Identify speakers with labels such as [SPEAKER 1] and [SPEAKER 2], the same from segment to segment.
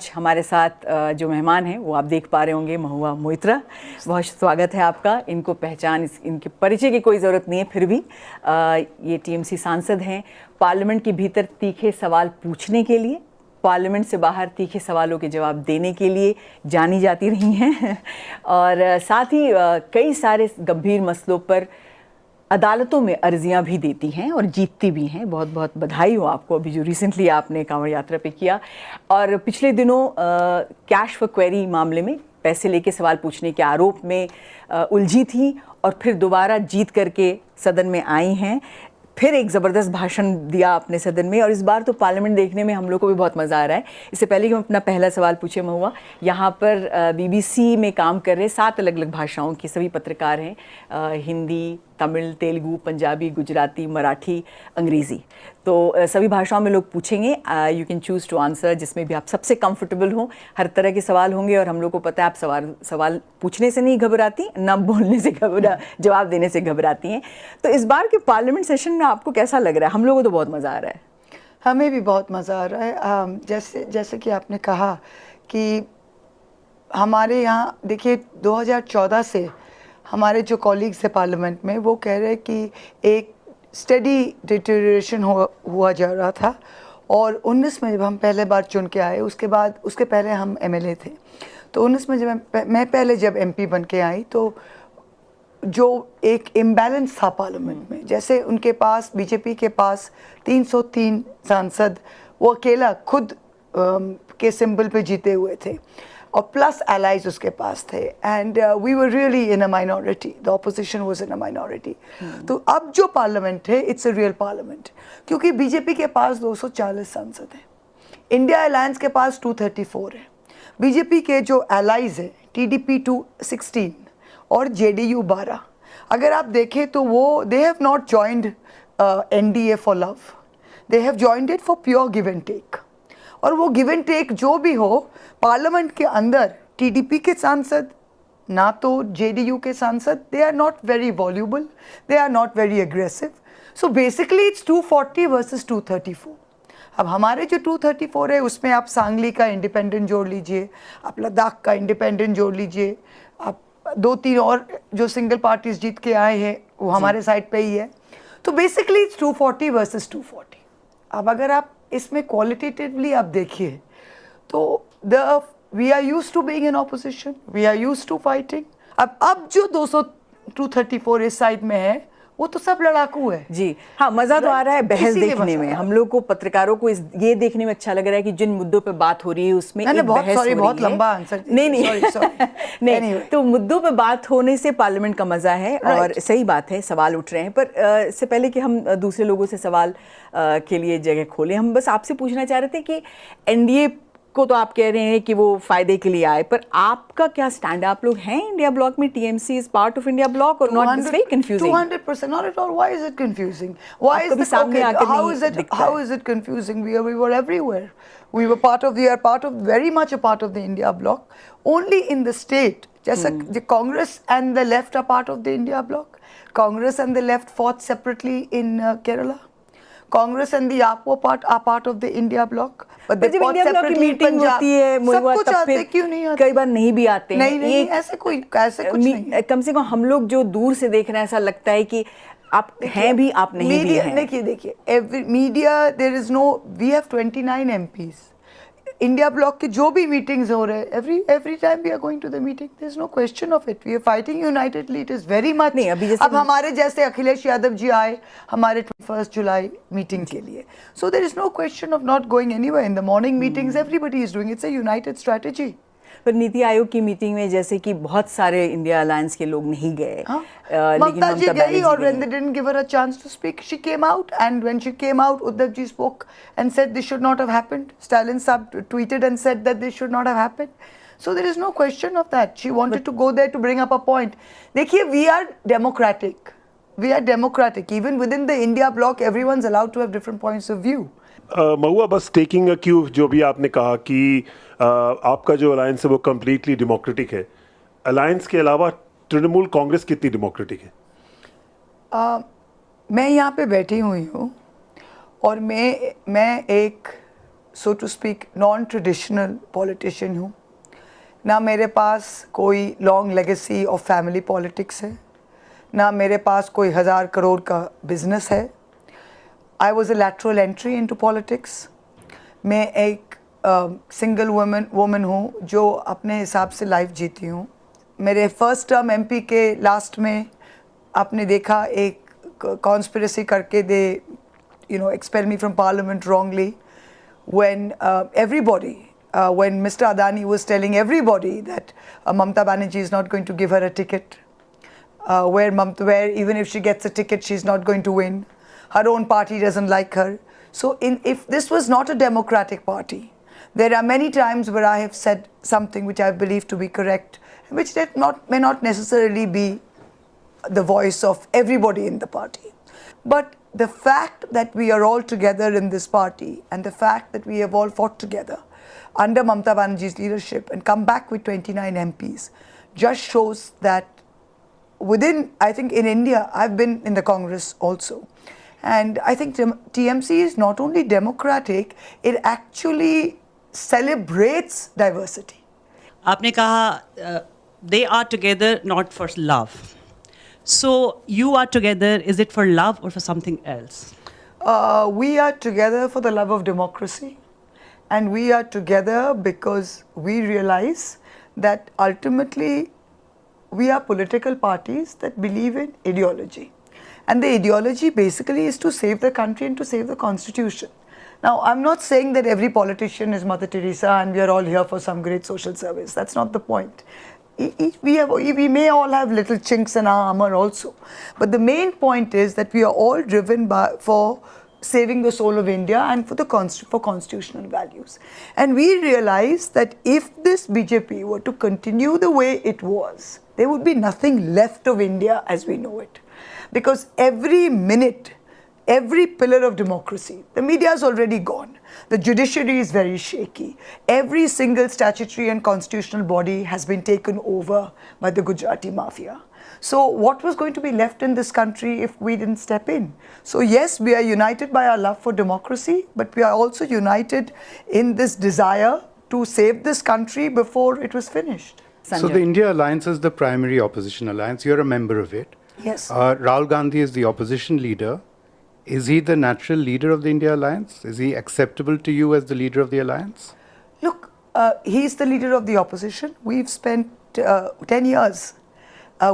[SPEAKER 1] आज हमारे साथ जो मेहमान हैं वो आप देख पा रहे होंगे, महुआ मोइत्रा। बहुत स्वागत है आपका। इनको पहचान, इनके परिचय की कोई ज़रूरत नहीं है, फिर भी ये टीएमसी सांसद हैं। पार्लियामेंट के भीतर तीखे सवाल पूछने के लिए, पार्लियामेंट से बाहर तीखे सवालों के जवाब देने के लिए जानी जाती रही हैं और साथ ही कई सारे गंभीर मसलों पर अदालतों में अर्जियां भी देती हैं और जीतती भी हैं। बहुत बहुत बधाई हो आपको। अभी जो रिसेंटली आपने कांवड़ यात्रा पे किया और पिछले दिनों कैश फॉर क्वेरी मामले में पैसे लेके सवाल पूछने के आरोप में उलझी थी और फिर दोबारा जीत करके सदन में आई हैं। फिर एक ज़बरदस्त भाषण दिया आपने सदन में और इस बार तो पार्लियामेंट देखने में हम लोग को भी बहुत मज़ा आ रहा है। इससे पहले कि हम अपना पहला सवाल पूछे महुआ, यहाँ पर बीबीसी में काम कर रहे 7 अलग अलग भाषाओं के सभी पत्रकार हैं, हिंदी, तमिल, तेलुगु, पंजाबी, गुजराती, मराठी, अंग्रेज़ी। तो सभी भाषाओं में लोग पूछेंगे। You can choose to answer, जिसमें भी आप सबसे कंफर्टेबल हो। हर तरह के सवाल होंगे और हम लोग को पता है आप सवाल पूछने से नहीं घबराती, ना बोलने से जवाब देने से घबराती हैं। तो इस बार के पार्लियामेंट सेशन में आपको कैसा लग रहा है? हम लोगों को तो बहुत मज़ा आ रहा है।
[SPEAKER 2] हमें भी बहुत मज़ा आ रहा है। जैसे कि आपने कहा कि हमारे यहाँ देखिए 2014 से हमारे जो कॉलीग्स हैं पार्लियामेंट में वो कह रहे हैं कि एक स्टडी डिटेरियोरेशन हुआ जा रहा था और 19 में जब हम पहले बार चुन के आए, उसके पहले हम एमएलए थे, तो 19 में जब मैं पहले जब एमपी बन के आई तो जो एक इम्बैलेंस था पार्लियामेंट में, जैसे उनके पास बीजेपी के पास 303 सांसद वो अकेला खुद के सिंबल पे जीते हुए थे और प्लस एलाइज उसके पास थे and we were really in a minority, the opposition was in a minority. तो अब जो पार्लियामेंट है इट्स अ रियल पार्लियामेंट, क्योंकि बीजेपी के पास 240 सांसद हैं, इंडिया अलायंस के पास 234 है, बीजेपी के जो एलाइज है टीडीपी 216 और जेडीयू 12। अगर आप देखें तो वो they have not joined NDA for love, they have joined it for pure give and take. और वो गिव एंड टेक जो भी हो, पार्लियामेंट के अंदर टीडीपी के सांसद ना तो जेडीयू के सांसद, they are not very voluble, they are not very aggressive. So basically it's 240 versus 234। अब हमारे जो 234 है उसमें आप सांगली का इंडिपेंडेंट जोड़ लीजिए, आप लद्दाख का इंडिपेंडेंट जोड़ लीजिए, आप 2-3 और जो सिंगल पार्टीज जीत के आए हैं वो हमारे साइड पे ही है। तो बेसिकली इट्स 240 वर्सेस 240। अब अगर आप इसमें क्वालिटेटिवली आप देखिए तो we are used to being in opposition, we are used to fighting. अब जो 234 इस साइड में है वो तो सब लड़ाकू है
[SPEAKER 1] जी। हाँ, मज़ा तो आ रहा है बहस देखने में। हम लोग को पत्रकारों को ये देखने में अच्छा लग रहा है कि जिन मुद्दों पे बात हो रही है उसमें एक बहस हो रही है।
[SPEAKER 2] बहुत लंबा आंसर।
[SPEAKER 1] नहीं, तो मुद्दों पे बात होने से पार्लियामेंट का मज़ा है और सही बात है, सवाल उठ रहे हैं। पर इससे पहले कि हम दूसरे लोगों से सवाल के लिए जगह खोलें, हम बस आपसे पूछना चाह रहे थे कि एनडीए को तो आप कह रहे हैं कि वो फायदे के लिए आए, पर आपका क्या स्टैंड? आप लोग हैं इंडिया ब्लॉक में, TMC is part of India bloc और not? It's very confusing.
[SPEAKER 2] 200% not at all. Why is it confusing? Why is the
[SPEAKER 1] सामने आकर
[SPEAKER 2] how is it confusing? We were everywhere. We were very much a part of the India bloc. Only in the state, जैसा the Congress and the left are part of the India bloc. Congress and the left fought separately in Kerala. Congress and the APO are part of the India bloc.
[SPEAKER 1] But जब India block की meeting होती है,
[SPEAKER 2] सब कुछ आते क्यों नहीं आते?
[SPEAKER 1] कई बार नहीं भी आते हैं।
[SPEAKER 2] नहीं, ऐसे कुछ नहीं।
[SPEAKER 1] कम से कम हम लोग जो दूर से देख रहे हैं ऐसा लगता है कि आप हैं भी, आप नहीं भी हैं।
[SPEAKER 2] देखिए every media, there is no, we have 29 MPs. India block के जो भी मीटिंग्स हो रहे हैं, every time we are going to the meeting, there is no question of it. We are fighting unitedly. It is very much.
[SPEAKER 1] नहीं, अभी जैसे
[SPEAKER 2] अब हमारे जैसे अखिलेश यादव जी आए हमारे 21 जुलाई मीटिंग के लिए, so there is no question of not going anywhere. In the morning meetings, everybody is doing. It's a united strategy.
[SPEAKER 1] पर नीति आयोग की मीटिंग में जैसे कि बहुत सारे इंडिया अलायंस के लोग नहीं गए,
[SPEAKER 2] ममता जी गई और when they didn't give her a chance to speak, she came out, and when she came out, Uddhav ji spoke and said this should not have happened. Stalin sahab tweeted and said that this should not have happened. So there is no question of that. She wanted to go there to bring up a point. देखिए, we are democratic. We are democratic. Even within the India bloc, everyone's allowed to have different points of view.
[SPEAKER 3] महुआ, बस taking a Q, जो भी आपने कहा कि आपका जो alliance है वो कम्प्लीटली डेमोक्रेटिक है, अलायंस के अलावा तृणमूल कांग्रेस कितनी डेमोक्रेटिक है?
[SPEAKER 2] मैं यहाँ पे बैठी हुई हूँ और मैं एक so to speak non traditional politician हूँ, ना मेरे पास कोई long legacy of family politics है, ना मेरे पास कोई 1000 करोड़ का बिजनेस है। I was a lateral entry into politics. मैं एक सिंगल वुमन हूँ जो अपने हिसाब से लाइफ जीती हूँ। मेरे फर्स्ट टर्म एमपी के लास्ट में आपने देखा एक कॉन्स्पिरेसी करके दे expel me from parliament wrongly when everybody when Mr. Adani was telling everybody that Mamata Banerjee is not going to give her a ticket, where even if she gets a ticket she's not going to win, her own party doesn't like her. So if this was not a democratic party, there are many times where I have said something which I believe to be correct, which may not necessarily be the voice of everybody in the party. But the fact that we are all together in this party and the fact that we have all fought together under Mamata Banerjee's leadership and come back with 29 MPs just shows that within, I think in India, I've been in the Congress also, and I think TMC is not only democratic, it actually celebrates diversity.
[SPEAKER 4] आपने कहा they are together not for love. So you are together, is it for love or for something else?
[SPEAKER 2] We are together for the love of democracy, and we are together because we realize that ultimately we are political parties that believe in ideology, and the ideology basically is to save the country and to save the constitution. Now, I'm not saying that every politician is Mother Teresa and we are all here for some great social service. That's not the point. We may all have little chinks in our armor also, but the main point is that we are all driven for saving the soul of India and for constitutional values. And we realize that if this BJP were to continue the way it was, there would be nothing left of India as we know it, because every minute, every pillar of democracy, the media is already gone. The judiciary is very shaky. Every single statutory and constitutional body has been taken over by the Gujarati mafia. So what was going to be left in this country if we didn't step in? So yes, we are united by our love for democracy, but we are also united in this desire to save this country before it was finished.
[SPEAKER 5] So the India Alliance is the primary opposition alliance. You're a member of it.
[SPEAKER 2] Yes.
[SPEAKER 5] Rahul Gandhi is the opposition leader. Is he the natural leader of the India Alliance? Is he acceptable to you as the leader of the alliance?
[SPEAKER 2] Look, he's the leader of the opposition. We've spent 10 years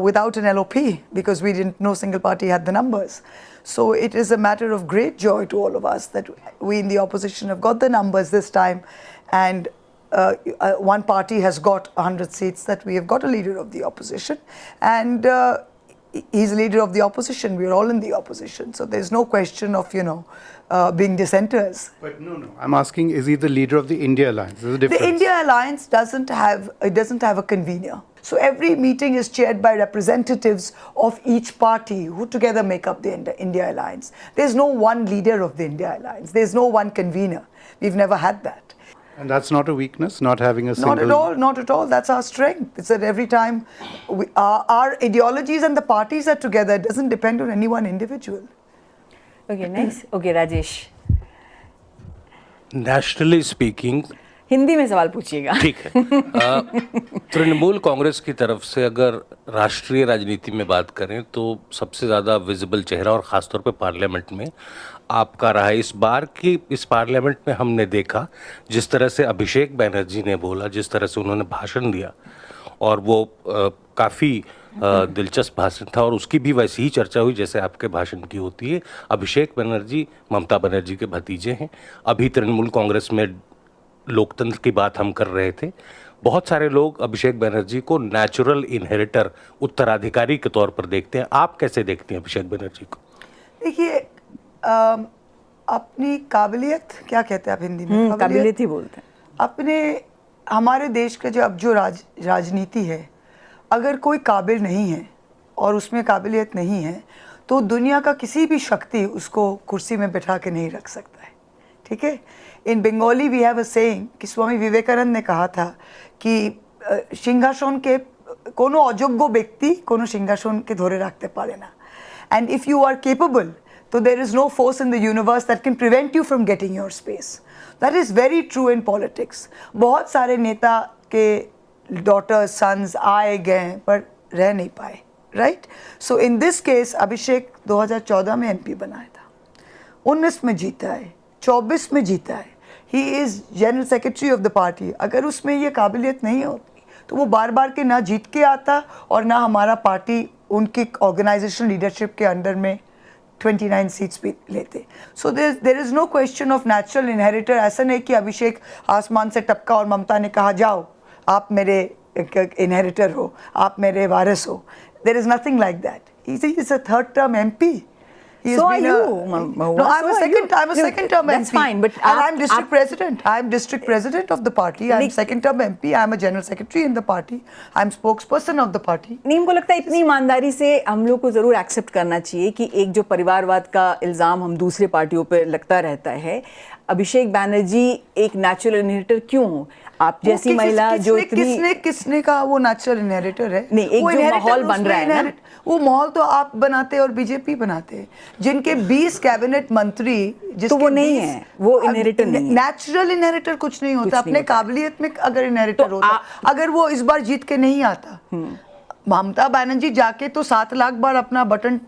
[SPEAKER 2] without an LOP because no single party had the numbers. So it is a matter of great joy to all of us that we in the opposition have got the numbers this time, and one party has got 100 seats, that we have got a leader of the opposition, and he's leader of the opposition. We're all in the opposition, so there's no question of being dissenters.
[SPEAKER 5] But no. I'm asking, is he the leader of the India Alliance? There's a difference.
[SPEAKER 2] The India Alliance doesn't have a convener. So every meeting is chaired by representatives of each party who together make up the India Alliance. There's no one leader of the India Alliance. There's no one convener. We've never had that.
[SPEAKER 5] And that's not a weakness, not having a single...
[SPEAKER 2] Not at all. That's our strength. It's that every time our ideologies and the parties are together, it doesn't depend on any one individual.
[SPEAKER 1] Okay, next. Okay, Rajesh.
[SPEAKER 6] Nationally speaking
[SPEAKER 1] Hindi में सवाल पूछिएगा.
[SPEAKER 6] ठीक है. तृणमूल कांग्रेस की तरफ से अगर राष्ट्रीय राजनीति में बात करें तो सबसे ज़्यादा विजिबल चेहरा और ख़ासतौर पे पार्लियामेंट में आपका रहा है इस बार की. इस पार्लियामेंट में हमने देखा जिस तरह से अभिषेक बैनर्जी ने बोला, जिस तरह से उन्होंने भाषण दिया, और वो काफ़ी दिलचस्प भाषण था और उसकी भी वैसी ही चर्चा हुई जैसे आपके भाषण की होती है. अभिषेक बैनर्जी ममता बनर्जी के भतीजे हैं. अभी तृणमूल कांग्रेस में लोकतंत्र की बात हम कर रहे थे. बहुत सारे लोग अभिषेक बैनर्जी को नेचुरल इनहेरिटर, उत्तराधिकारी के तौर पर देखते हैं. आप कैसे देखते हैं अभिषेक बैनर्जी को?
[SPEAKER 2] देखिए, अपनी काबिलियत, क्या कहते हैं आप हिंदी में?
[SPEAKER 1] काबिलियत ही बोलते हैं.
[SPEAKER 2] हमारे देश का जो राजनीति है, अगर कोई काबिल नहीं है और उसमें काबिलियत नहीं है तो दुनिया का किसी भी शक्ति उसको कुर्सी में बैठा के नहीं रख सकता है. ठीक है. In Bengali we have a saying कि स्वामी विवेकानंद ने कहा था कि सिंहासन के कोनो अयोग्य व्यक्ति कोनो सिंहासन के धरे रखते पारे ना. And if you are capable, तो there is no force in the universe that can prevent you from getting your space. That is very true in politics. बहुत सारे नेता के डॉटर्स सन्स आए गए पर रह नहीं पाए, right. So in this case Abhishek 2014 में एमपी बनाया था, 19 में जीता है, 24 में जीता है, he is general secretary of the party. अगर उसमें ये काबिलियत नहीं होती तो वो बार बार के ना जीत के आता और ना हमारा पार्टी उनकी ऑर्गेनाइजेशन लीडरशिप के अंडर में 29 सीट्स भी लेते। So there is no question of natural inheritor. ऐसा नहीं कि अभिषेक आसमान से टपका और ममता ने कहा जाओ आप मेरे इनहेरिटर हो, आप मेरे वारिस हो। There is nothing like that. He's a third term MP. He has
[SPEAKER 1] So are
[SPEAKER 2] been
[SPEAKER 1] you,
[SPEAKER 2] No,
[SPEAKER 1] so
[SPEAKER 2] I'm a
[SPEAKER 1] are
[SPEAKER 2] second.
[SPEAKER 1] you.
[SPEAKER 2] I'm a second term
[SPEAKER 1] That's
[SPEAKER 2] MP.
[SPEAKER 1] fine, but
[SPEAKER 2] and I'm district president. I'm district president of the party. I'm
[SPEAKER 1] Like-
[SPEAKER 2] second term MP. I'm a general secretary in the party. I'm spokesperson of the party.
[SPEAKER 1] नीम को लगता है इतनी ईमानदारी से हम लोग को ज़रूर एक्सेप्ट करना चाहिए कि एक जो परिवारवाद का इल्ज़ाम हम दूसरे पार्टियों पर लगता रहता है, अभिषेक बैनर्जी एक नेचुरल इनहेरिटर क्यों हो? आप जैसी महिला जो इतनी
[SPEAKER 2] किसने कहा वो नेचुरल इनहेरिटर है?
[SPEAKER 1] नहीं, एक
[SPEAKER 2] वो
[SPEAKER 1] जो
[SPEAKER 2] inheritor
[SPEAKER 1] माहौल बन रहा है ना,
[SPEAKER 2] वो माहौल तो आप बनाते और बीजेपी बनाते हैं, जिनके 20 कैबिनेट मंत्री जिसके
[SPEAKER 1] तो वो नहीं
[SPEAKER 2] 20
[SPEAKER 1] है, वो इनहेरिटर नहीं है।
[SPEAKER 2] नेचुरल इनहेरिटर कुछ नहीं होता। अपने काबिलियत में अगर इनहेरिटर
[SPEAKER 1] तो
[SPEAKER 2] होता, अगर वो इस बार जीत के नहीं आता, ममता बनर्जी जाके तो 7 लाख बार अपना बटन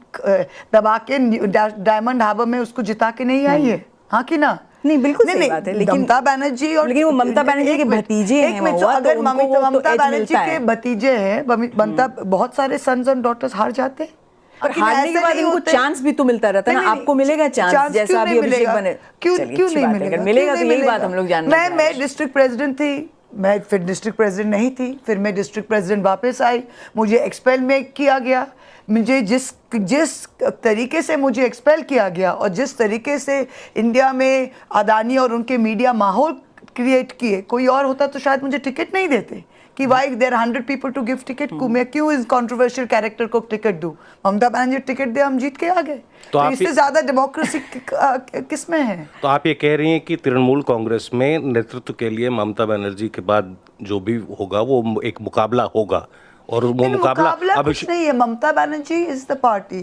[SPEAKER 2] दबा के डायमंड हार्बर में उसको जिता के नहीं आई है, हाँ कि ना?
[SPEAKER 1] नहीं, बिल्कुल सही बात है, लेकिन
[SPEAKER 2] ममता बनर्जी और
[SPEAKER 1] लेकिन वो ममता बनर्जी के भतीजे हैं,
[SPEAKER 2] तो
[SPEAKER 1] महुआ,
[SPEAKER 2] अगर
[SPEAKER 1] तो उनको वो तो
[SPEAKER 2] ममता
[SPEAKER 1] edge
[SPEAKER 2] बनर्जी
[SPEAKER 1] मिलता
[SPEAKER 2] के
[SPEAKER 1] है।
[SPEAKER 2] भतीजे हैं, ममता बहुत सारे सन्स और डॉटर्स हार जाते हैं।
[SPEAKER 1] पर
[SPEAKER 2] लेकिन
[SPEAKER 1] हारने के
[SPEAKER 2] ऐसे
[SPEAKER 1] बाद
[SPEAKER 2] नहीं
[SPEAKER 1] इनको
[SPEAKER 2] होते।
[SPEAKER 1] चांस भी तो मिलता रहता है ना,
[SPEAKER 2] नहीं,
[SPEAKER 1] आपको मिलेगा चांस जैसा
[SPEAKER 2] क्यों
[SPEAKER 1] अभी
[SPEAKER 2] नहीं
[SPEAKER 1] अभिषेक
[SPEAKER 2] मिलेगा?
[SPEAKER 1] बने।
[SPEAKER 2] क्यों
[SPEAKER 1] चलिए,
[SPEAKER 2] क्यों
[SPEAKER 1] अच्छी
[SPEAKER 2] नहीं
[SPEAKER 1] बात है,
[SPEAKER 2] मिलेगा?
[SPEAKER 1] अगर मिलेगा
[SPEAKER 2] क्यों
[SPEAKER 1] तो
[SPEAKER 2] नहीं
[SPEAKER 1] यही बात
[SPEAKER 2] मिलेगा?
[SPEAKER 1] हम लोग जानना चाहेंगे।
[SPEAKER 2] मैं डिस्ट्रिक्ट प्रेसिडेंट थी, मैं फिर डिस्ट्रिक्ट प्रेसिडेंट नहीं थी, फिर मैं डिस्ट्रिक्ट प्रेसिडेंट वापस आई, मुझे एक्सपेल में किया गया। मुझे जिस तरीके से मुझे एक्सपेल किया गया और जिस तरीके से इंडिया में अदानी और उनके मीडिया माहौल क्रिएट किए, कोई और होता तो शायद मुझे टिकट नहीं देते कि why there 100 people to give ticket को मैं क्यों इस कंट्रोवर्शियल कैरेक्टर को टिकट दूं? ममता बनर्जी टिकट दे, हम जीत के आ गए। तो इससे ज्यादा डेमोक्रेसी किस में है?
[SPEAKER 6] तो आप ये कह रही हैं कि तृणमूल कांग्रेस में नेतृत्व के लिए ममता बनर्जी के बाद जो भी होगा वो एक मुकाबला होगा, और वो मुकाबला
[SPEAKER 2] कुछ नहीं है। Mamata Banerjee is the party,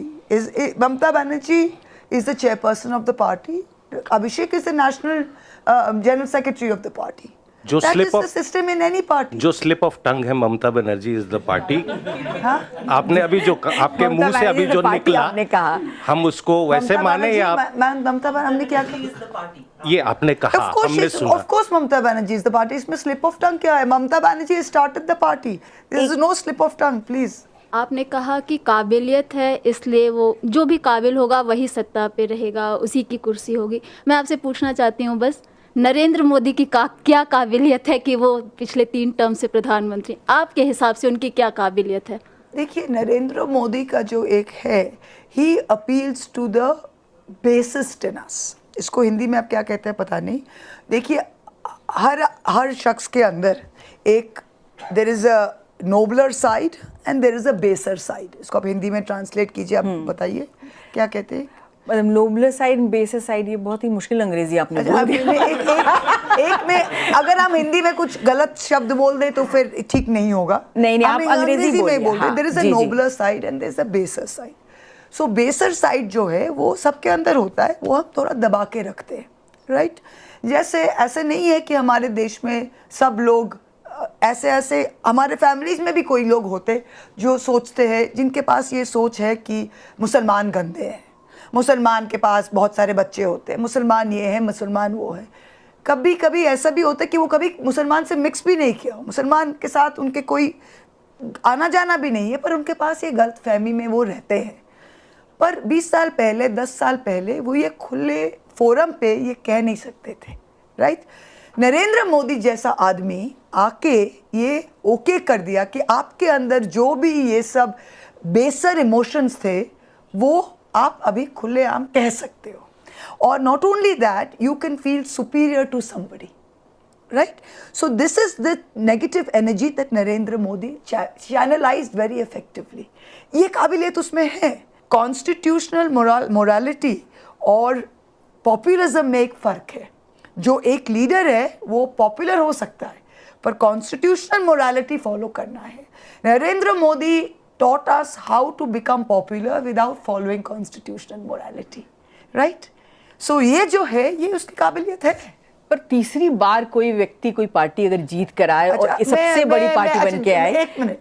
[SPEAKER 2] Mamata Banerjee is the chairperson of the party, Abhishek is the national general secretary of the party.
[SPEAKER 6] जो slip of
[SPEAKER 2] system in any party,
[SPEAKER 6] जो स्लिप ऑफ टंग है Mamata Banerjee is the party. आपने अभी जो आपके मुंह से अभी जो निकला,
[SPEAKER 1] आपने कहा,
[SPEAKER 6] हम उसको वैसे माने या आप
[SPEAKER 2] ममता बनर्जी हमने क्या कहा?
[SPEAKER 6] ये आपने कहा, हमने सुना।
[SPEAKER 2] Of course Mamata Banerjee is the party. इसमें स्लिप ऑफ टंग क्या है? Mamata Banerjee started the party, there is no slip of tongue, please.
[SPEAKER 7] आपने कहा कि काबिलियत है, इसलिए वो जो भी काबिल होगा वही सत्ता पे रहेगा, उसी की कुर्सी होगी। मैं आपसे पूछना चाहती हूँ बस, नरेंद्र मोदी की क्या काबिलियत है कि वो पिछले 3 टर्म से प्रधानमंत्री? आपके हिसाब से उनकी क्या काबिलियत है?
[SPEAKER 2] देखिए, नरेंद्र मोदी का जो एक है, ही अपील्स टू द बेसिस्ट इन अस। इसको हिंदी में आप क्या कहते हैं पता नहीं। देखिए, हर शख्स के अंदर एक there is a nobler side and there is a baser side. इसको आप हिंदी में ट्रांसलेट कीजिए, आप बताइए क्या कहते हैं?
[SPEAKER 1] मतलब नोबलर साइड, बेसर साइड, ये बहुत ही मुश्किल अंग्रेजी आपने बोल दिया।
[SPEAKER 2] एक में अगर हम हिंदी में कुछ गलत शब्द बोल दें तो फिर ठीक नहीं होगा।
[SPEAKER 1] नहीं, आप अंग्रेजी
[SPEAKER 2] में बोल
[SPEAKER 1] हाँ,
[SPEAKER 2] रहे। There is a nobler side and there is a baser side. सो बेसर साइड जो है वो सबके अंदर होता है, वो हम थोड़ा दबा के रखते हैं, राइट? जैसे ऐसे नहीं है कि हमारे देश में सब लोग ऐसे हमारे फैमिलीज में भी कोई लोग होते जो सोचते हैं, जिनके पास ये सोच है कि मुसलमान गंदे हैं, मुसलमान के पास बहुत सारे बच्चे होते हैं, मुसलमान ये है, मुसलमान वो है। कभी कभी ऐसा भी होता है कि वो कभी मुसलमान से मिक्स भी नहीं किया, मुसलमान के साथ उनके कोई आना जाना भी नहीं है, पर उनके पास ये गलत फहमी में वो रहते हैं। पर 20 साल पहले, 10 साल पहले वो ये खुले फोरम पे ये कह नहीं सकते थे, राइट? नरेंद्र मोदी जैसा आदमी आके ये ओके कर दिया कि आपके अंदर जो भी ये सब बेसर इमोशंस थे वो आप अभी खुलेआम कह सकते हो, और not only that, you can feel superior to somebody, right? So this is the negative energy that Narendra Modi channelized very effectively. ये काबिलियत उसमें है। कॉन्स्टिट्यूशनल मोरालिटी और पॉपुलिज्म में एक फ़र्क है। जो एक लीडर है वो पॉपुलर हो सकता है, पर कॉन्स्टिट्यूशनल मोरालिटी फॉलो करना है। Narendra Modi taught us how to become popular without following constitutional morality, right? So ये जो है, ये उसकी काबिलियत है।
[SPEAKER 1] पर तीसरी बार कोई व्यक्ति कोई पार्टी अगर जीत कर आए और
[SPEAKER 2] अच्छा,
[SPEAKER 1] सबसे बड़ी पार्टी बन के आए
[SPEAKER 2] एक मिनट,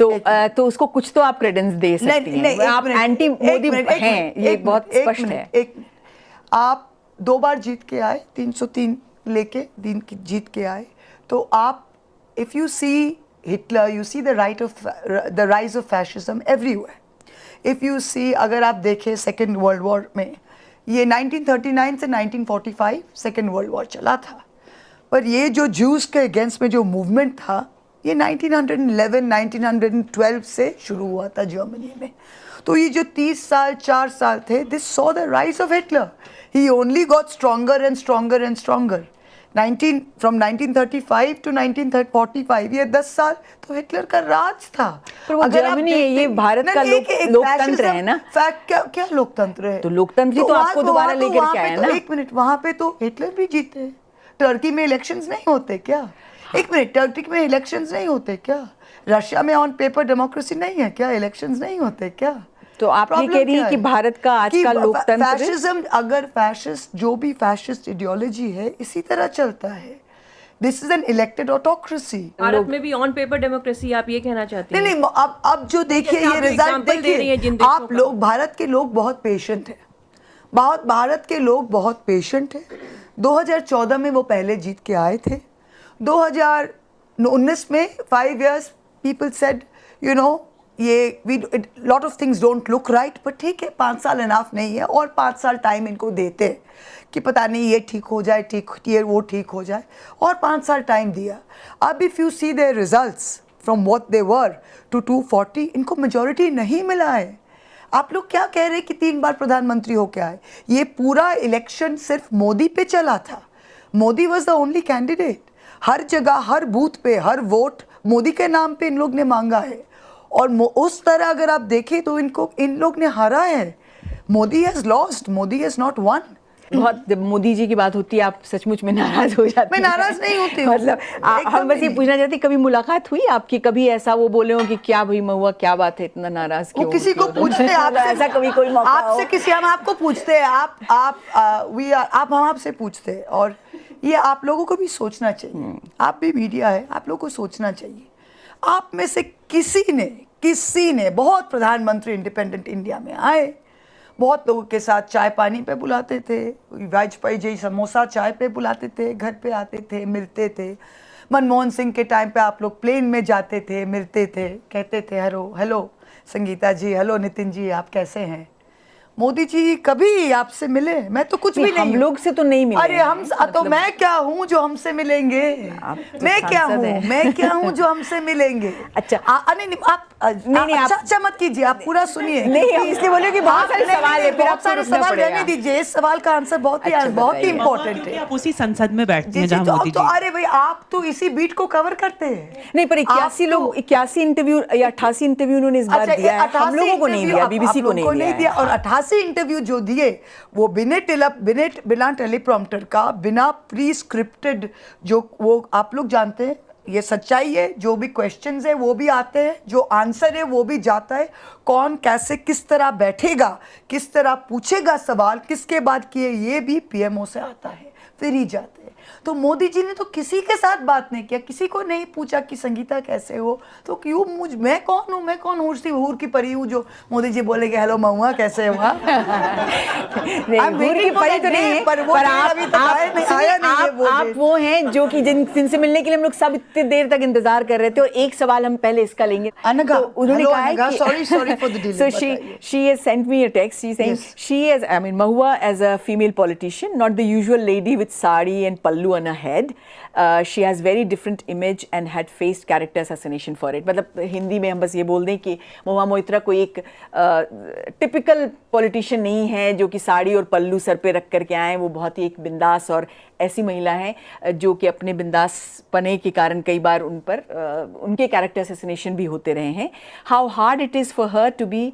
[SPEAKER 1] तो उसको कुछ तो आप क्रेडेंस दे सकती हैं। आप एंटी मोदी हैं, ये बहुत स्पष्ट है।
[SPEAKER 2] आप 2 बार जीत के आए, 303 लेके जीत के आए, तो आप if you see Hitler, you see the rise of fascism everywhere. If you see, अगर आप देखें सेकेंड वर्ल्ड वॉर में, ये 1939 से 1945 सेकेंड वर्ल्ड वॉर चला था, पर ये जो ज्यूज के अगेंस्ट में जो मूवमेंट था ये 1911 1912 से शुरू हुआ था जर्मनी में। तो ये जो 30 साल 4 साल थे, this saw the rise of Hitler. He only got stronger and stronger and stronger. From 1935 to 1945, ये 10 साल तो हिटलर का राज था।
[SPEAKER 1] पर वो जर्मनी है, ये भारत का लोकतंत्र है ना।
[SPEAKER 2] फैक्ट क्या लोकतंत्र है?
[SPEAKER 1] तो लोकतंत्र तो आपको दोबारा लेकर के आया ना।
[SPEAKER 2] एक मिनट, वहां पे तो हिटलर भी जीते। टर्की में इलेक्शंस नहीं होते क्या? एक मिनट, टर्की में इलेक्शंस नहीं होते क्या? रशिया में ऑन पेपर डेमोक्रेसी नहीं है क्या? इलेक्शंस नहीं होते क्या?
[SPEAKER 1] तो आप ये कह रही हैं कि भारत का आज का लोकतंत्र,
[SPEAKER 2] फैशिज्म, अगर फैशिस्ट जो भी फैशिस्ट आइडियोलॉजी है इसी तरह चलता है। This is an elected autocracy.
[SPEAKER 8] Bharat में भी ऑन पेपर डेमोक्रेसी, आप ये कहना चाहते हैं?
[SPEAKER 2] नहीं, अब जो देखिए ये रिजल्ट देखिए, आप लोग, भारत के लोग बहुत पेशेंट हैं। भारत के लोग बहुत पेशेंट हैं। 2014 में वो पहले जीत के आए थे। 2019 में 5 years people said, you know, ये lot of things don't look right, but ठीक है, 5 साल इनाफ नहीं है, और 5 साल टाइम इनको देते हैं कि पता नहीं ये ठीक हो जाए, ये वो ठीक हो जाए, और 5 साल टाइम दिया। अब if you see their results from what they were to 240, इनको मेजॉरिटी नहीं मिला है। आप लोग क्या कह रहे हैं कि 3 बार प्रधानमंत्री होके आए? ये पूरा इलेक्शन सिर्फ मोदी पे चला था। Modi was the only candidate. हर जगह, हर बूथ पे, हर वोट मोदी के नाम पे इन लोग ने मांगा है, और उस तरह अगर आप देखें तो इन लोग ने हारा है। Modi has lost, Modi has not one.
[SPEAKER 1] बहुत, जब मोदी जी की बात होती है आप सचमुच में नाराज हो जाते हैं।
[SPEAKER 2] मैं नाराज नहीं होती हूँ।
[SPEAKER 1] मतलब हम बस ये पूछना चाहते, कभी मुलाकात हुई आपकी, कभी ऐसा वो बोले हो कि क्या भाई महुआ, क्या बात है, इतना नाराज क्यों?
[SPEAKER 2] वो किसी को पूछते हैं आपसे,
[SPEAKER 1] ऐसा कभी कोई मौका
[SPEAKER 2] आपसे किसी, हम आपको पूछते हैं, हम आपसे पूछते हैं, और ये आप लोगों को भी सोचना चाहिए। आप भी मीडिया है, आप लोगों को सोचना चाहिए। आप में से किसी ने बहुत प्रधानमंत्री इंडिपेंडेंट इंडिया में आए, बहुत लोगों के साथ चाय पानी पे बुलाते थे, वाजपेयी जी समोसा चाय पे बुलाते थे, घर पे आते थे, मिलते थे। मनमोहन सिंह के टाइम पे आप लोग प्लेन में जाते थे, मिलते थे, कहते थे हेलो संगीता जी, हेलो नितिन जी, आप कैसे हैं? मोदी जी कभी आपसे मिले? मैं तो कुछ भी नहीं।
[SPEAKER 1] हम लोग से तो नहीं मिले।
[SPEAKER 2] अरे हम तो मैं क्या हूँ जो हमसे मिलेंगे? मैं क्या हूँ जो हमसे मिलेंगे?
[SPEAKER 1] अच्छा,
[SPEAKER 2] नहीं, आप अच्छा मत कीजिए, आप पूरा सुनिए।
[SPEAKER 1] नहीं, इसलिए बोले कि बहुत सारे सवाल है,
[SPEAKER 2] बहुत सारे सवाल रहने दीजिए। इस सवाल का आंसर बहुत ही इम्पोर्टेंट है।
[SPEAKER 4] आप उसी संसद में बैठते हैं जहां मोदी जी।
[SPEAKER 2] अरे भाई, आप तो इसी बीट को कवर करते हैं।
[SPEAKER 1] नहीं, पर 81 इंटरव्यू या 88 इंटरव्यू उन्होंने इस बार दिया है, हम लोगों को नहीं दिया, बीबीसी को नहीं दिया।
[SPEAKER 2] और 88 इंटरव्यू जो दिए वो बिना टेलीप्रॉम्प्टर का, बिना प्री स्क्रिप्टेड, जो वो आप लोग जानते हैं ये सच्चाई है। जो भी क्वेश्चंस है वो भी आते हैं, जो आंसर है वो भी जाता है। कौन कैसे किस तरह बैठेगा, किस तरह पूछेगा सवाल, किसके बाद किए, ये भी पीएमओ से आता है, फिर ही जाते हैं। तो मोदी जी ने तो किसी के साथ बात नहीं किया, किसी को नहीं पूछा कि संगीता कैसे हो। तो क्यों मैं कौन हूँ? मैं कौन हूर की परी हूँ जो मोदी जी बोलेंगे हेलो महुआ कैसे हुआ?
[SPEAKER 1] हूर की परी तो नहीं है, पर आप वो हैं जो कि जिनसे मिलने के लिए हम लोग सब इतनी देर तक इंतजार कर रहे थे। और एक सवाल हम पहले इसका लेंगे।
[SPEAKER 2] अनघा,
[SPEAKER 1] तो उन्होंने कहा है कि
[SPEAKER 2] sorry for the delay.
[SPEAKER 1] So she has sent me a text. She's saying she is, I mean, Mahua as a female politician, not the usual lady with sari and pallu on her head. She has very different image and had faced character assassination for it. मतलब हिंदी में हम बस ये बोल दें कि महुआ मोइत्रा कोई एक टिपिकल पॉलिटिशियन नहीं है जो कि साड़ी और पल्लू सर पे रख करके आए। वो बहुत ही एक बिंदास और ऐसी महिला हैं जो कि अपने बिंदास पने के कारण कई बार उन पर उनके कैरेक्टर असैसिनेशन भी होते रहे हैं। How hard it is for her to be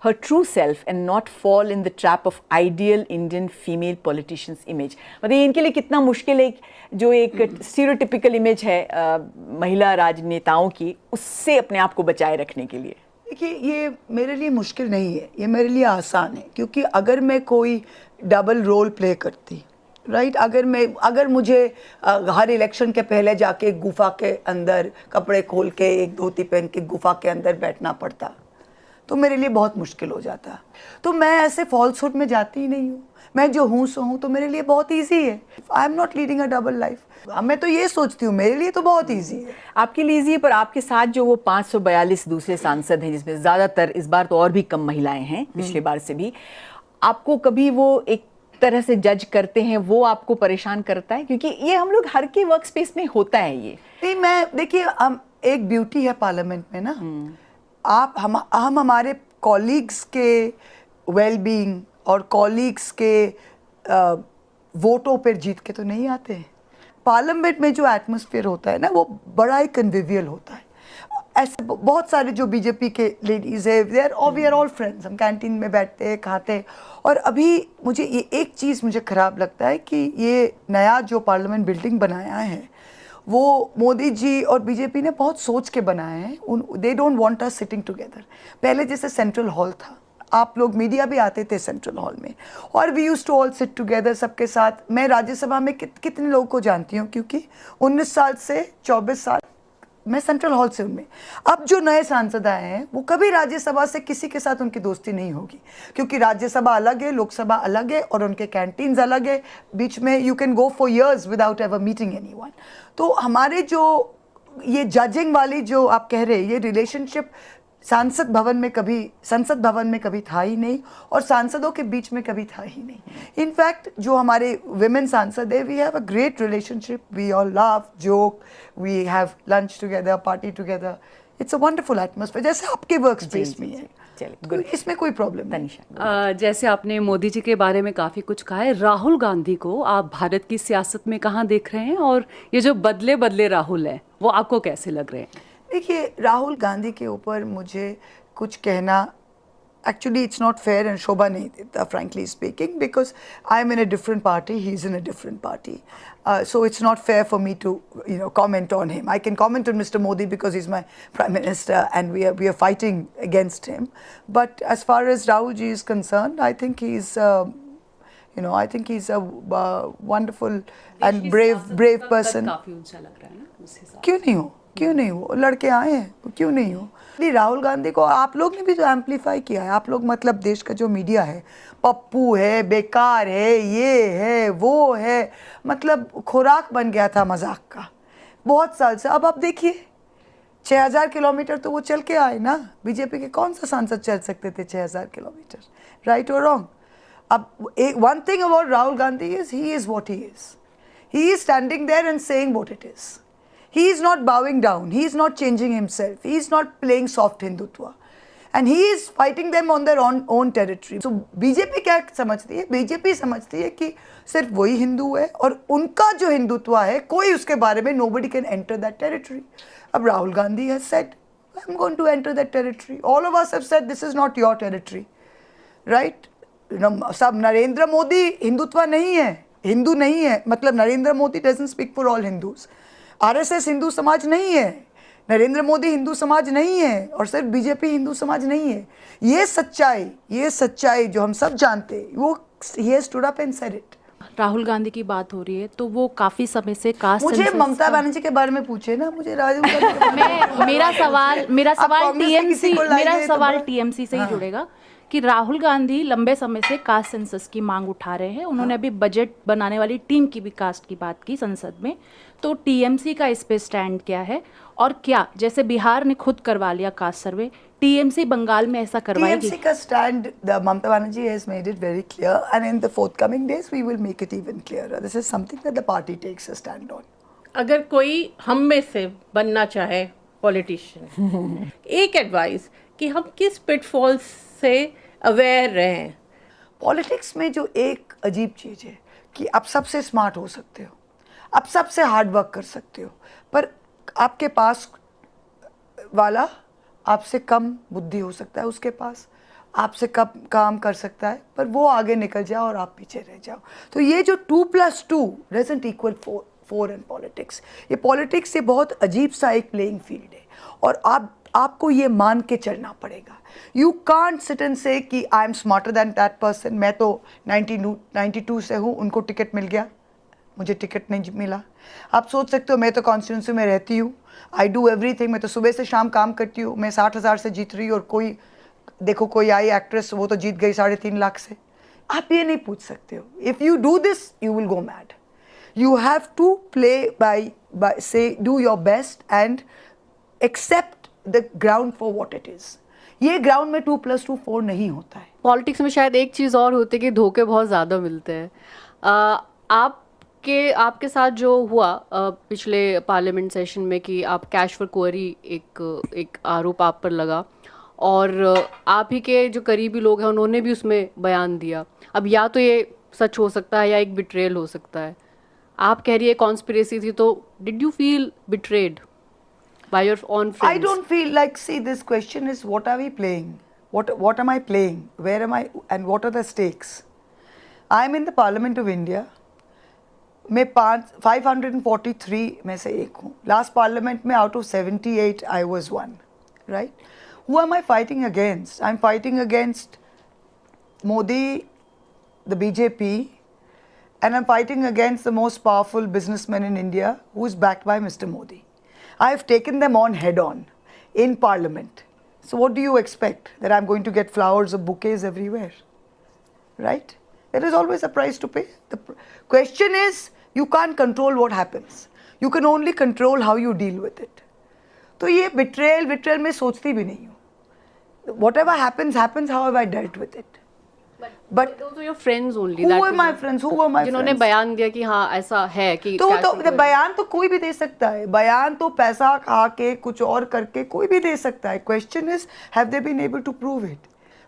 [SPEAKER 1] her true self and not fall in the trap of ideal Indian female politicians image। मतलब इनके लिए कितना मुश्किल है जो एक stereotypical image है महिला राजनेताओं की, उससे अपने आप को बचाए रखने के लिए।
[SPEAKER 2] देखिए, ये मेरे लिए मुश्किल नहीं है, ये मेरे लिए आसान है। क्योंकि अगर मैं कोई डबल रोल प्ले करती, राइट अगर मुझे हर इलेक्शन के पहले जाके एक गुफा के अंदर कपड़े खोल के एक धोती पहन के गुफा के अंदर बैठना पड़ता तो मेरे लिए बहुत मुश्किल हो जाता। तो मैं ऐसे फॉल्सहुड में जाती ही नहीं हूँ, मैं जो हूँ सो हूँ, तो मेरे लिए बहुत ईजी है। I am not leading a double life. मैं तो ये सोचती हूँ मेरे लिए तो बहुत ईजी है।
[SPEAKER 1] आपके लिए ईजी है, पर आपके साथ जो वो 542 दूसरे सांसद हैं जिसमें ज़्यादातर इस बार तो और भी कम महिलाएं हैं पिछले बार से भी, आपको कभी वो एक तरह से जज करते हैं, वो आपको परेशान करता है? क्योंकि ये हम लोग हर के वर्क स्पेस में होता है ये।
[SPEAKER 2] नहीं, मैं देखिए एक ब्यूटी है पार्लियामेंट में ना, हम हमारे कॉलीग्स के वेलबींग और कॉलीग्स के वोटों पर जीत के तो नहीं आते हैं। पार्लियामेंट में जो एटमॉस्फेयर होता है ना वो बड़ा ही कन्विवियल होता है। ऐसे बहुत सारे जो बीजेपी के लेडीज़ है वी आर ऑल फ्रेंड्स, हम कैंटीन में बैठते हैं खाते हैं। और अभी मुझे ये एक चीज़ मुझे ख़राब लगता है कि ये नया जो पार्लियामेंट बिल्डिंग बनाया है वो मोदी जी और बीजेपी ने बहुत सोच के बनाए हैं। They don't want us sitting together. पहले जैसे सेंट्रल हॉल था, आप लोग मीडिया भी आते थे सेंट्रल हॉल में और we used to all sit together सबके साथ। मैं राज्यसभा में कितने लोगों को जानती हूँ, क्योंकि 19 साल से 24 साल मैं सेंट्रल हॉल से उनमें। अब जो नए सांसद आए हैं वो कभी राज्यसभा से किसी के साथ उनकी दोस्ती नहीं होगी, क्योंकि राज्यसभा अलग है, लोकसभा अलग है और उनके कैंटीन्स अलग है। बीच में you can go for years without ever meeting anyone. तो हमारे जो ये जजिंग वाली जो आप कह रहे हैं ये रिलेशनशिप संसद भवन में कभी था ही नहीं और सांसदों के बीच में कभी था ही नहीं। इनफैक्ट जो हमारे विमेन सांसद है we have a great relationship, we all laugh joke, we have lunch together, party together. It's a wonderful atmosphere जैसे आपके वर्क स्पेस में है। तो इसमें कोई प्रॉब्लम नहीं।
[SPEAKER 9] जैसे आपने मोदी जी के बारे में काफ़ी कुछ कहा है, राहुल गांधी को आप भारत की सियासत में कहाँ देख रहे हैं और ये जो बदले बदले राहुल हैं वो आपको कैसे लग रहे हैं?
[SPEAKER 2] देखिए, राहुल गांधी के ऊपर मुझे कुछ कहना actually it's not fair and शोभा नहीं देता, frankly speaking, because I am in a different party, he is in a different party, so it's not fair for me to comment on him. I can comment on Mr. Modi because he's my prime minister and we are fighting against him, but as far as Rahul ji is concerned, I think he's I think he's a wonderful and brave person.
[SPEAKER 9] काफी ऊंचा लग रहा है ना उस हिसाब से।
[SPEAKER 2] क्यों नहीं हो लड़के आए हैं, क्यों नहीं हो? राहुल गांधी को आप लोग ने भी जो एम्पलीफाई किया है, आप लोग मतलब देश का जो मीडिया है, पप्पू है, बेकार है, ये है वो है, मतलब खुराक बन गया था मजाक का बहुत साल से। अब आप देखिए 6000 किलोमीटर तो वो चल के आए ना। बीजेपी के कौन सा सांसद चल सकते थे 6000 किलोमीटर, राइट और रॉन्ग? अब one thing about Rahul Gandhi is he is what he is standing there and saying what it is. He is not bowing down, he is not changing himself, he is not playing soft Hindutva, and he is fighting them on their own territory. So BJP क्या समझती है? BJP समझती है कि सिर्फ वही हिंदू है और उनका जो हिंदुत्व है कोई उसके बारे में nobody can enter that territory. अब Rahul Gandhi has said, I am going to enter that territory. All of us have said this is not your territory, right? सब नरेंद्र मोदी हिंदुत्व नहीं है, हिंदू नहीं है, मतलब Narendra Modi doesn't speak for all Hindus. RSS Hindu समाज नहीं है, नरेंद्र मोदी हिंदू समाज नहीं है और सिर्फ बीजेपी हिंदू समाज नहीं है। ये सच्चाई जो हम सब जानते हैं वो he has stood up and said it.
[SPEAKER 9] Rahul Gandhi की बात हो रही है तो वो काफी समय से कास्ट
[SPEAKER 2] मुझे ममता बनर्जी के बारे में पूछे ना, मुझे राहुल गांधी
[SPEAKER 9] मेरा सवाल टीएमसी से ही जुड़ेगा कि राहुल गांधी लंबे समय से कास्ट सेंसस की मांग उठा रहे हैं। उन्होंने अभी बजट बनाने वाली टीम की भी कास्ट की बात की संसद में, तो टीएमसी का इस पे स्टैंड क्या है? और क्या जैसे बिहार ने खुद करवा लिया कास्ट सर्वे, टीएमसी बंगाल में ऐसा करवाएगी?
[SPEAKER 2] टीएमसी का stand Mamata Banerjee has made it very clear and in the forthcoming days we will make it even clearer. This is something that the party takes a stand on.
[SPEAKER 10] अगर कोई हम में से बनना चाहे पॉलिटिशियन, एक एडवाइस कि हम किस पिटफॉल्स से अवेयर रहें?
[SPEAKER 2] पॉलिटिक्स में जो एक अजीब चीज़ है कि आप सबसे स्मार्ट हो सकते हो, आप सबसे हार्ड वर्क कर सकते हो, पर आपके पास वाला आपसे कम बुद्धि हो सकता है, उसके पास आपसे कम काम कर सकता है, पर वो आगे निकल जाओ और आप पीछे रह जाओ। तो ये जो 2+2 डजंट इक्वल 4 इन पॉलिटिक्स, ये पॉलिटिक्स ये बहुत अजीब सा एक प्लेइंग फील्ड है और आपको ये मान के चलना पड़ेगा. You can't sit and say कि I am smarter than that person. मैं तो 92 से हूँ, उनको टिकट मिल गया, मुझे टिकट नहीं मिला. आप सोच सकते हो मैं तो कॉन्स्टिट्यूंसी में रहती हूँ, I do everything, मैं तो सुबह से शाम काम करती हूँ, मैं 60,000 से जीत रही हूँ और कोई देखो कोई आई एक्ट्रेस वो तो जीत गई 3.5 लाख से. आप ये नहीं पूछ सकते हो. If you do this, you will go mad. You have to play by say do your best and accept the ground for what it is. ये ग्राउंड में 2+2 4 नहीं होता है.
[SPEAKER 11] पॉलिटिक्स में शायद एक चीज़ और होती है कि धोखे बहुत ज़्यादा मिलते हैं. आपके साथ जो हुआ पिछले पार्लियामेंट सेशन में कि आप कैश फॉर क्वेरी एक आरोप आप पर लगा और आप ही के जो करीबी लोग हैं उन्होंने भी उसमें बयान दिया. अब या तो ये सच हो सकता है या एक बिट्रेयल हो सकता है. आप कह रही है कॉन्स्पिरेसी थी, तो did you feel betrayed by your own friends?
[SPEAKER 2] I don't feel like, see, this question is what are we playing? What am I playing? Where am I and what are the stakes? I am in the Parliament of India. मैं 543 में से एक हूँ. Last Parliament में out of 78 I was one, right? Who am I fighting against? I'm fighting against Modi, the BJP, and I'm fighting against the most powerful businessman in India who is backed by Mr. Modi. I have taken them on head on in Parliament. So what do you expect? That I'm going to get flowers or bouquets everywhere? Right? There is always a price to pay. The question is, you can't control what happens. You can only control how you deal with it. तो ये betrayal में सोचती भी नहीं हूँ. Whatever happens, how have I dealt with it?
[SPEAKER 11] But those were your friends only.
[SPEAKER 2] Who were my friends? Who were my friends?
[SPEAKER 11] जिन्होंने बयान दिया कि हाँ ऐसा है कि
[SPEAKER 2] तो बयान तो कोई भी दे सकता है. बयान तो पैसा खा के कुछ और करके कोई भी दे सकता है. Question is, have they been able to prove it?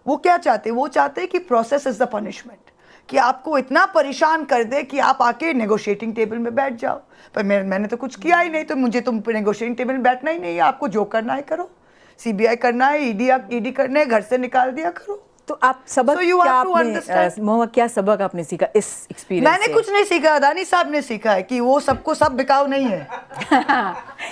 [SPEAKER 2] वो क्या चाहते हैं? वो चाहते हैं कि process is the punishment. कि आपको इतना परेशान कर दे कि आप आके नेगोशिएटिंग टेबल में बैठ जाओ. पर मैंने तो कुछ किया ही नहीं, तो मुझे तो नेगोशिएटिंग टेबल में बैठना ही नहीं है. आपको जो करना है करो. CBI करना है, ED करना है, घर से निकाल दिया करो.
[SPEAKER 1] तो आप सबक क्या सबक आपने सीखा इस एक्सपीरियंस
[SPEAKER 2] से? मैंने कुछ नहीं सीखा, अदानी साहब ने सीखा है कि वो सबको सब बिकाऊ नहीं है.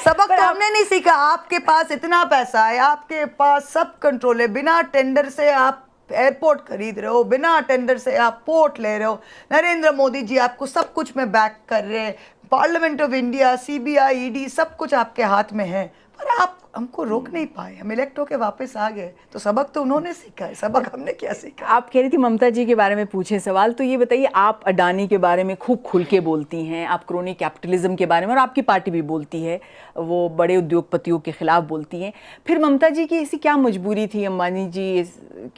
[SPEAKER 2] सबक तो हमने नहीं सीखा. आपके पास इतना पैसा है, आपके पास सब कंट्रोल है, बिना टेंडर से आप एयरपोर्ट खरीद रहे हो, बिना टेंडर से आप पोर्ट ले रहे हो. नरेंद्र मोदी जी आपको सब कुछ में बैक कर रहे हैं. Parliament of India, CBI, ED सब कुछ आपके हाथ में है, पर आप हमको रोक नहीं पाए. हम इलेक्ट होके वापस आ गए. तो सबक तो उन्होंने सीखा है, सबक हमने क्या सीखा.
[SPEAKER 1] आप कह रही थी ममता जी के बारे में पूछे सवाल, तो ये बताइए, आप अडानी के बारे में खूब खुल के बोलती हैं, आप क्रोनी कैपिटलिज्म के बारे में, और आपकी पार्टी भी बोलती है, वो बड़े उद्योगपतियों के खिलाफ बोलती हैं. फिर ममता जी की ऐसी क्या मजबूरी थी अंबानी जी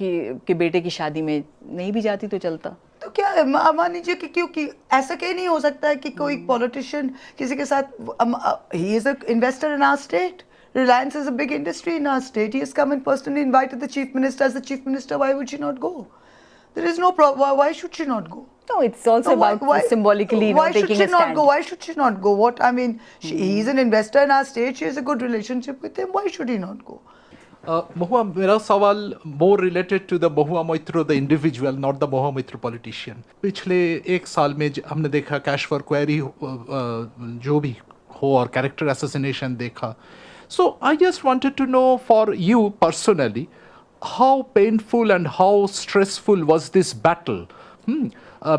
[SPEAKER 1] के बेटे की शादी में नहीं भी जाती तो चलता?
[SPEAKER 2] तो क्या अंबानी जी की, क्योंकि ऐसा कहीं नहीं हो सकता है कि कोई पॉलिटिशियन किसी के साथ. He is a investor in our state. Reliance is a big industry in our state. He has come and personally invited the chief minister. As the chief minister, why would she not go? There is no problem. Why should she not go?
[SPEAKER 1] No, it's also about symbolically taking a stand.
[SPEAKER 2] Why should she not go? What I mean, he's an investor in our state. She has a good relationship with him. Why should he not go?
[SPEAKER 12] Mahua, मेरा सवाल more related to the Mahua Moitra, the individual, not the Mahua Moitra politician. पिछले एक साल में हमने देखा cash for query जो भी हो और character assassination देखा. So I just wanted to know for you personally, how painful and how stressful was this battle?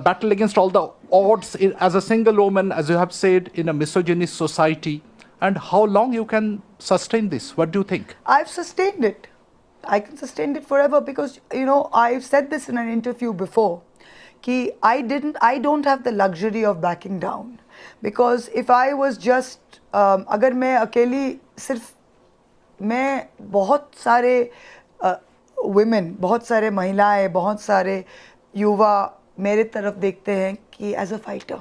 [SPEAKER 12] Battle against all the odds as a single woman, as you have said, in a misogynist society, and how long you can sustain this? What do you think?
[SPEAKER 2] I've sustained it. I can sustain it forever because, you know, I've said this in an interview before, कि I don't have the luxury of backing down. Because if I was just, अगर मैं अकेली सिर्फ, मैं बहुत सारे women, बहुत सारे महिलाएं, बहुत सारे युवा मेरे तरफ देखते हैं कि as a fighter.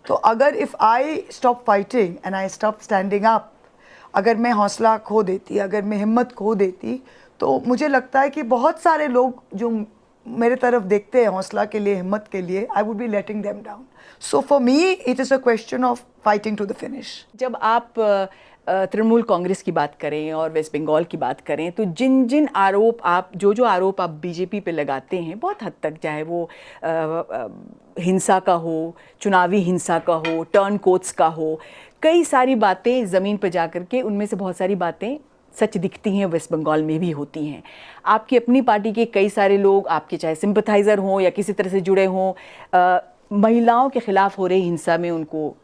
[SPEAKER 2] तो अगर if I stop fighting and I stop standing up, अगर मैं हौसला खो देती, अगर मैं हिम्मत खो देती, तो मुझे लगता है कि बहुत सारे लोग जो मेरे तरफ देखते हैं हौसला के लिए, हिम्मत के लिए, I would be letting them down. So for me, it is a question of fighting to the finish.
[SPEAKER 1] जब आप तृणमूल कांग्रेस की बात करें और वेस्ट बंगाल की बात करें, तो जिन आरोप आप जो आरोप आप बीजेपी पे लगाते हैं, बहुत हद तक, चाहे वो हिंसा का हो, चुनावी हिंसा का हो, टर्न कोट्स का हो, कई सारी बातें ज़मीन पर जा कर के, उनमें से बहुत सारी बातें सच दिखती हैं वेस्ट बंगाल में भी होती हैं। आपकी अपनी पार्टी के कई सारे लोग, आपके चाहे सिंपथाइज़र हों या किसी तरह से जुड़े हों, महिलाओं के ख़िलाफ़ हो रही हिंसा में उनको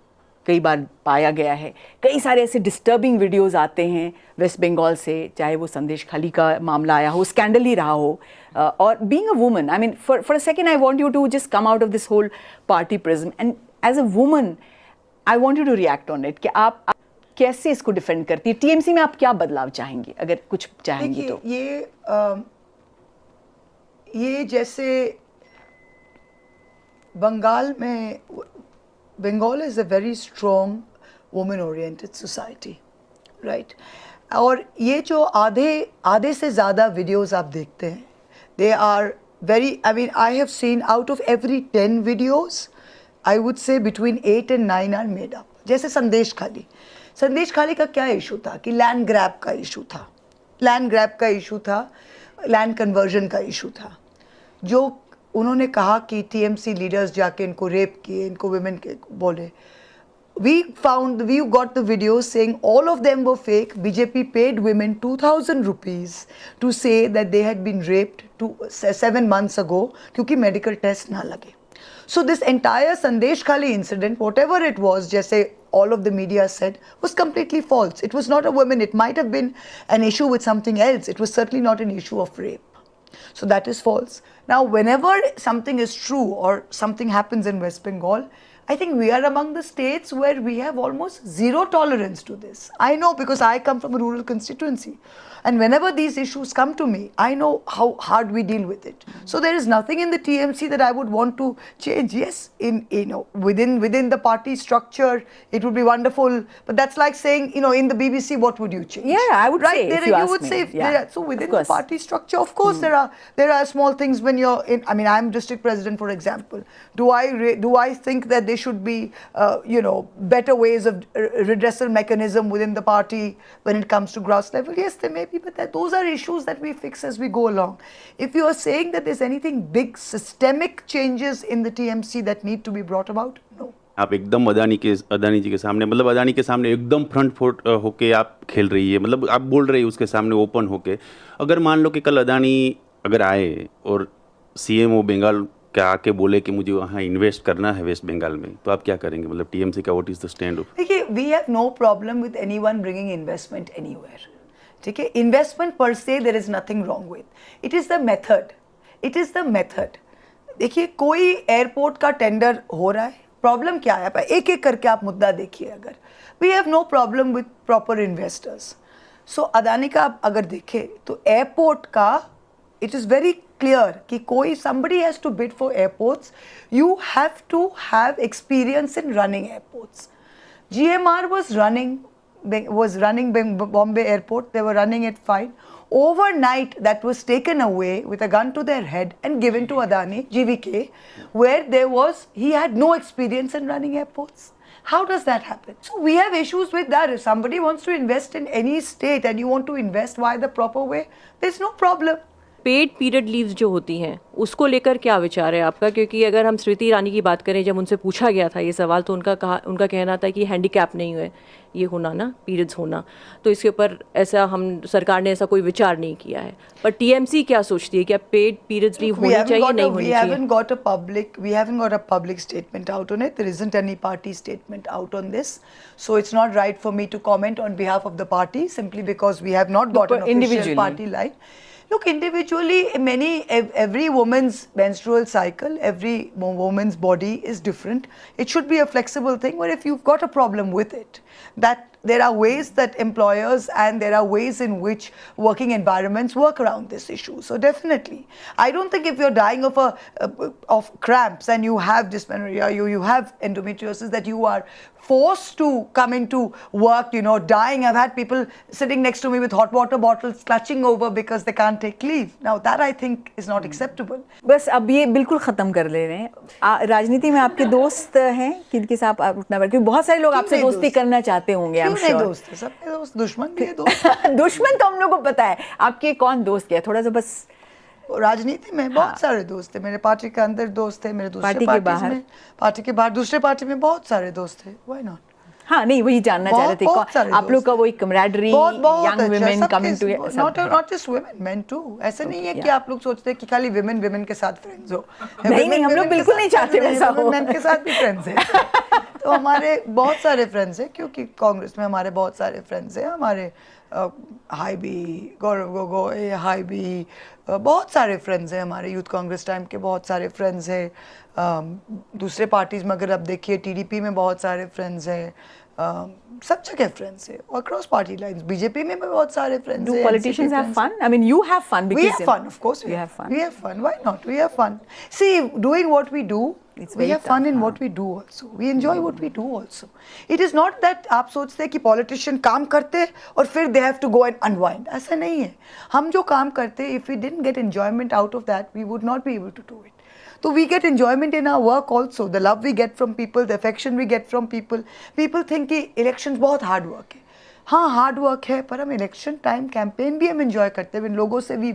[SPEAKER 1] कई बार पाया गया है। कई सारे ऐसे डिस्टर्बिंग वीडियोस आते हैं वेस्ट बंगाल से, चाहे वो संदेश खाली का मामला आया हो, स्कैंडल ही रहा हो, और being a woman, I mean for a second I want you to just come out of this whole party prism and as a woman I want you to react on it कि आप कैसे इसको defend करती है। TMC में आप क्या बदलाव चाहेंगे, अगर कुछ चाहेंगी तो?
[SPEAKER 2] ये जैसे बंगाल में, Bengal is a very strong woman-oriented society, right? और ये जो आधे से ज़्यादा वीडियोस आप देखते हैं, they are very, I mean, I have seen out of every 10 videos, I would say between 8 and 9 are made up. जैसे संदेश खाली का क्या इशू था कि लैंड ग्रैब का इशू था, लैंड कन्वर्जन का इशू था, जो उन्होंने कहा कि टीएमसी लीडर्स जाके इनको रेप किए, इनको वुमेन के बोले। we got the videos saying all of them were fake. BJP paid women 2,000 rupees to say that they had been raped 7 months ago क्योंकि medical test ना लगे. So this entire Sandesh Khali incident, whatever it was, जैसे all of the media said, was completely false. It was not a woman. It might have been an issue with something else. It was certainly not an issue of rape. So that is false. Now, whenever something is true or something happens in West Bengal, I think we are among the states where we have almost zero tolerance to this. I know because I come from a rural constituency. And whenever these issues come to me, I know how hard we deal with it. So there is nothing in the TMC that I would want to change. Yes, within the party structure, it would be wonderful. But that's like saying, in the BBC, what would you change?
[SPEAKER 1] Yeah, I would say. If you ask
[SPEAKER 2] would
[SPEAKER 1] me.
[SPEAKER 2] say.
[SPEAKER 1] Yeah.
[SPEAKER 2] So within the party structure, of course, there are small things when you're in. I mean, I'm district president, for example. Do I think that there should be, better ways of redressal mechanism within the party when it comes to gross level? Yes, there may be, but those are issues that we fix as we go along. If you are saying that there's anything big systemic changes in the TMC that need to be brought about, no.
[SPEAKER 13] आप एकदम अदानी जी के सामने, मतलब अदानी के सामने एकदम front foot होके आप खेल रही है, मतलब आप बोल रही है उसके सामने ओपन होके। अगर मान लो कि कल अदानी अगर आए और सीएमओ बंगाल क्या आके बोले कि मुझे वहाँ इन्वेस्ट करना है वेस्ट बंगाल में, तो आप क्या करेंगे? मतलब टीएमसी का what is the stand of?
[SPEAKER 2] देखिए, we have no problem with anyone bringing investment anywhere, ठीक है? Investment per se there is nothing wrong with it, is the method. देखिए, कोई एयरपोर्ट का टेंडर हो रहा है, प्रॉब्लम क्या है? एक एक करके आप मुद्दा देखिए। अगर we have no problem with proper investors. So Adani का आप अगर देखें तो एयरपोर्ट का it is very clear कि कोई somebody has to bid for airports, you have to have experience in running airports. GMR was running Bombay airport, they were running it fine. Overnight that was taken away with a gun to their head and given to Adani, GVK, where he had no experience in running airports. How does that happen? So we have issues with that. If somebody wants to invest in any state and you want to invest via the proper way, there's no problem.
[SPEAKER 8] Paid period leaves जो होती हैं उसको लेकर क्या विचार है आपका? क्योंकि अगर हम स्मृति ईरानी की बात करें, जब उनसे पूछा गया था ये सवाल तो उनका कहना था कि हैंडीकैप नहीं है ये होना ना, पीरियड्स होना, तो इसके ऊपर ऐसा सरकार ने ऐसा कोई विचार नहीं किया है। पर टीएमसी क्या सोचती है, क्या पेड पीरियड्स लीव होनी चाहिए, नहीं होनी चाहिए?
[SPEAKER 2] We haven't got a public statement out on it. There isn't any party statement out on this. So it's not right for me to comment on behalf of the party simply because we have not got an official party line. Look, individually, every woman's menstrual cycle, every woman's body is different. It should be a flexible thing, but if you've got a problem with it, that there are ways that employers and there are ways in which working environments work around this issue. So definitely, I don't think if you're dying of cramps and you have dysmenorrhea, you have endometriosis, that you are forced to come into work, dying. I've had people sitting next to me with hot water bottles clutching over because they can't take leave. Now that I think is not acceptable.
[SPEAKER 1] बस अब ये बिल्कुल ख़त्म कर ले रहे हैं। राजनीति में आपके दोस्त हैं किनके साथ आप उठना क्योंकि बहुत सारे लोग आपसे दोस्ती करना चाहते होंगे।
[SPEAKER 2] क्यों नहीं दोस्त है? सब दोस्त, दुश्मन भी है दोस्त।
[SPEAKER 1] दुश्मन तो हम लोग को पता है, आपके कौन दोस्त क्या? थोड़ा सा बस
[SPEAKER 2] राजनीति में बहुत सारे दोस्त हैं। मेरे पार्टी के अंदर दोस्त हैं, मेरे दूसरे पार्टी के बाहर दूसरे पार्टी में बहुत सारे दोस्त हैं। Why not?
[SPEAKER 1] हाँ नहीं वही जानना चाह रहे थे
[SPEAKER 2] बहुत सारे
[SPEAKER 1] आप लोग का वही camaraderie young women coming to
[SPEAKER 2] not just women men too ऐसा नहीं है कि आप लोग सोचते हैं कि खाली विमेन के साथ फ्रेंड्स हो
[SPEAKER 1] नहीं हम लोग बिल्कुल नहीं चाहते वैसा हो
[SPEAKER 2] मेन के साथ भी फ्रेंड्स हैं तो हमारे बहुत सारे फ्रेंड्स हैं क्योंकि कांग्रेस में हमारे बहुत सारे फ्रेंड्स हैं हमारे high B Gaurav Gogoi high B बहुत सारे फ्रेंड्स हैं हमारे यूथ कांग्रेस टाइम के बहुत सारे फ्रेंड्स हैं दूसरे पार्टीज में अगर आप देखिए टीडीपी में बहुत सारे फ्रेंड्स हैं सब जगह फ्रेंड्स है अक्रॉस पार्टी लाइंस बीजेपी में भी बहुत सारे फ्रेंड्स हैं
[SPEAKER 1] Do politicians have fun? I mean, you have fun because
[SPEAKER 2] we have fun, of course.
[SPEAKER 1] You have fun.
[SPEAKER 2] We have fun. Why not? We have fun. See, doing what we do,
[SPEAKER 1] It's
[SPEAKER 2] we
[SPEAKER 1] very
[SPEAKER 2] have fun
[SPEAKER 1] tough,
[SPEAKER 2] in what we do also. We enjoy what we do also. It is not that आप सोचते हैं कि politician काम करते हैं और फिर they have to go and unwind. ऐसा नहीं है. हम जो काम करते हैं, if we didn't get enjoyment out of that, we would not be able to do it. So we get enjoyment in our work also. The love we get from people, the affection we get from people. People think कि elections बहुत hard work है. हाँ hard work है पर हम election time campaign भी हम enjoy करते हैं लोगों से we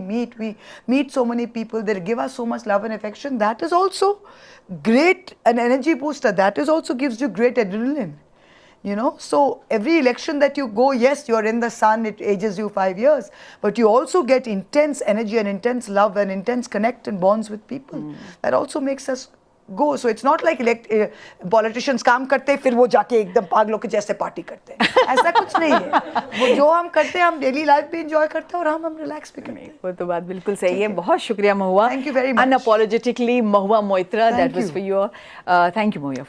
[SPEAKER 2] meet so many people they give us so much love and affection that is also great an energy booster that is also gives you great adrenaline you know, so every election that you go, yes, you're in the sun, it ages you 5 years, but you also get intense energy and intense love and intense connect and bonds with people. That also makes us go. So it's not like politicians काम करते हैं फिर वो जाके एकदम पागलों के जैसे पार्टी करते हैं ऐसा कुछ नहीं है वो जो हम करते हैं हम डेली लाइफ भी एंजॉय करते हैं और हम रिलैक्स भी करते हैं
[SPEAKER 1] वो तो बात बिल्कुल सही है बहुत शुक्रिया महुआ
[SPEAKER 2] Thank you very much.
[SPEAKER 1] Unapologetically Mahua Moitra that was for you thank you Mahua